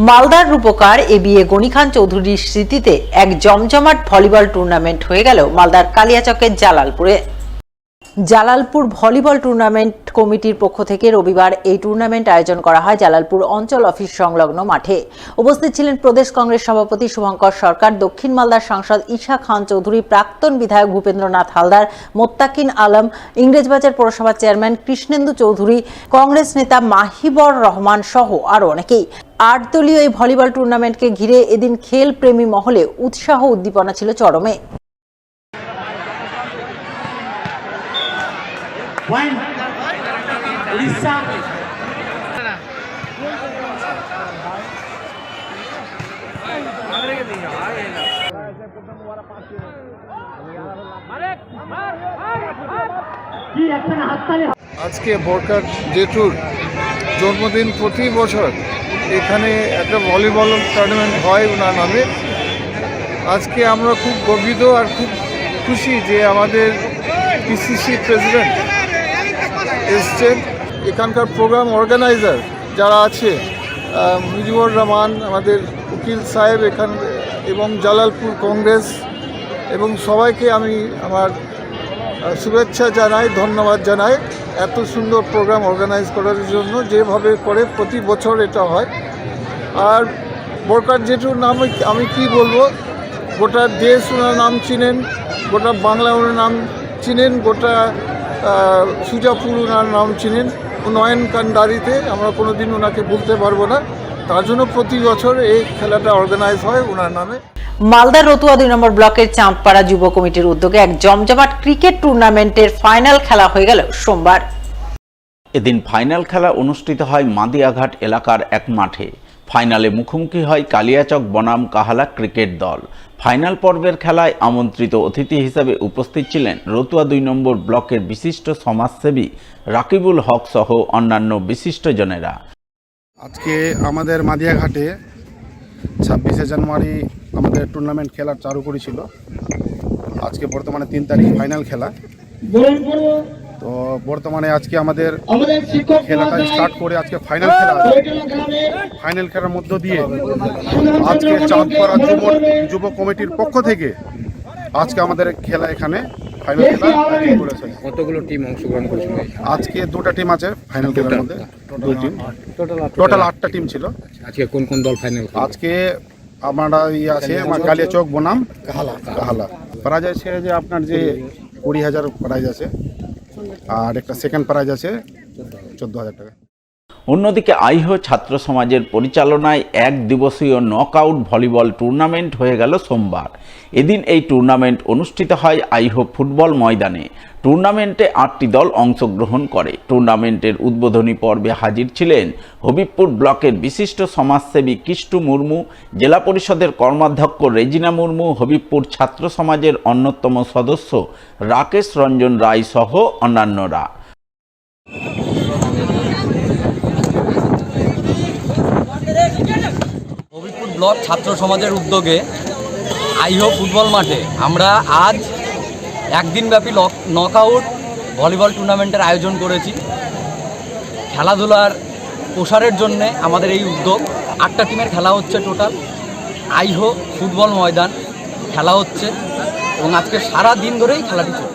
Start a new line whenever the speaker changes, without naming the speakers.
মালদার রূপকার এবিএ গনি খান চৌধুরীর স্মৃতিতে এক জমজমাট ভলিবল টুর্নামেন্ট হয়ে গেল মালদার কালিয়াচকের জালালপুরে। জালালপুর ভলিবল টুর্নামেন্ট কমিটির পক্ষ থেকে রবিবার এই টুর্নামেন্ট আয়োজন করা হয় জালালপুর অঞ্চল অফিস সংলগ্ন মাঠে। উপস্থিত ছিলেন প্রদেশ কংগ্রেস সভাপতি শুভঙ্কর সরকার, দক্ষিণ মালদার সাংসদ ঈশা খান চৌধুরী, প্রাক্তন বিধায়ক ভূপেন্দ্রনাথ হালদার, মোত্তাকিন আলম, ইংরেজবাজার পৌরসভার চেয়ারম্যান কৃষ্ণেন্দু চৌধুরী, কংগ্রেস নেতা মাহিবর রহমান সহ আরও অনেকেই। ৮ দলীয় এই ভলিবল টুর্নামেন্টকে ঘিরে এদিন খেল প্রেমী মহলে উৎসাহ উদ্দীপনা ছিল চরমে।
আজকে বরকার জেঠুর জন্মদিন, প্রতি বছর এখানে একটা ভলিবল টুর্নামেন্ট হয় ওনার নামে। আজকে আমরা খুব গর্বিত আর খুব খুশি যে আমাদের পিসিসি প্রেসিডেন্ট এসছেন। এখানকার প্রোগ্রাম অর্গানাইজার যারা আছে, মুজিবুর রহমান, আমাদের উকিল সাহেব এখান এবং জালালপুর কংগ্রেস, এবং সবাইকে আমি আমার শুভেচ্ছা জানাই, ধন্যবাদ জানাই এত সুন্দর প্রোগ্রাম অর্গানাইজ করার জন্য। যেভাবে করে প্রতি বছর এটা হয়। আর বরকার জেঠুর নাম আমি কি বলবো, গোটা দেশ ওনার নাম চিনেন, গোটা বাংলা ওনার নাম চিনেন, গোটা সুজাপুর ওনার নাম চিনেন। নয়ন কান্ডারিতে আমরা কোনো দিন ওনাকে বলতে পারবো না। তার জন্য প্রতি বছর এই খেলাটা অর্গানাইজ হয় ওনার নামে।
মালদার রতুয়া ২ নম্বর ব্লকের চাঁদপাড়া যুব কমিটির উদ্যোগে এক জমজমাট ক্রিকেট টুর্নামেন্টের ফাইনাল খেলা হয়ে গেল সোমবার।
এদিন ফাইনাল খেলা অনুষ্ঠিত হয় মাদিয়াঘাট এলাকার এক মাঠে। ফাইনালে মুখোমুখি হয় কালিয়াচক বনাম কাহালা ক্রিকেট দল। ফাইনাল পর্বের খেলায় আমন্ত্রিত অতিথি হিসেবে উপস্থিত ছিলেন রতুয়া ২ নম্বর ব্লকের বিশিষ্ট সমাজসেবী রাকিবুল হক সহ অন্যান্য বিশিষ্টজনেরা।
আজকে আমাদের মাদিয়াঘাটে ২৬শে জানুয়ারি আমাদের টুর্নামেন্ট খেলার চালু করেছিল। আজকে বর্তমানে ৩ তারিখ ফাইনাল খেলা। তো বর্তমানে আজকে আমাদের খেলাটা স্টার্ট করে আজকে ফাইনাল খেলা। ফাইনাল খেলার মধ্য দিয়ে আজকে চাঁদপাড়া যুব কমিটির পক্ষ থেকে আজকে আমাদের খেলা এখানে ফাইনাল খেলা আয়োজন করেছে।
কতগুলো টিম অংশগ্রহণ করেছিল?
আজকে 2টা টিম আছে ফাইনাল খেলার মধ্যে, 2 টিম, টোটাল 8টা টিম ছিল।
আজকে কোন কোন দল ফাইনাল?
আজকে আমরা আছে কালিয়াচক বনাম কাহালা। প্রাইজ আছে যে আপনার যে 20,000 প্রাইজ আছে, আর একটা সেকেন্ড প্রাইজ আছে 14,000 টাকা।
অন্যদিকে আইহো ছাত্র সমাজের পরিচালনায় এক দিবসীয় নকআউট ভলিবল টুর্নামেন্ট হয়ে গেল সোমবার। এদিন এই টুর্নামেন্ট অনুষ্ঠিত হয় আইহো ফুটবল ময়দানে। টুর্নামেন্টে 8টি দল অংশগ্রহণ করে। টুর্নামেন্টের উদ্বোধনী পর্বে হাজির ছিলেন হবিবপুর ব্লকের বিশিষ্ট সমাজসেবী কিষ্টু মুর্মু, জেলা পরিষদের কর্মাধ্যক্ষ রেজিনা মুর্মু, হবিবপুর ছাত্র সমাজের অন্যতম সদস্য রাকেশ রঞ্জন রায় সহ অন্যান্যরা।
হবিবপুর ব্লক ছাত্র সমাজের উদ্যোগে আইহো ফুটবল মাঠে আমরা আজ একদিনব্যাপী নকআউট ভলিবল টুর্নামেন্টের আয়োজন করেছি। খেলাধুলার প্রসারের জন্যে আমাদের এই উদ্যোগ। 8টা টিমের খেলা হচ্ছে টোটাল। আইহো ফুটবল ময়দান খেলা হচ্ছে এবং আজকে সারা দিন ধরেই খেলাটি চলছে।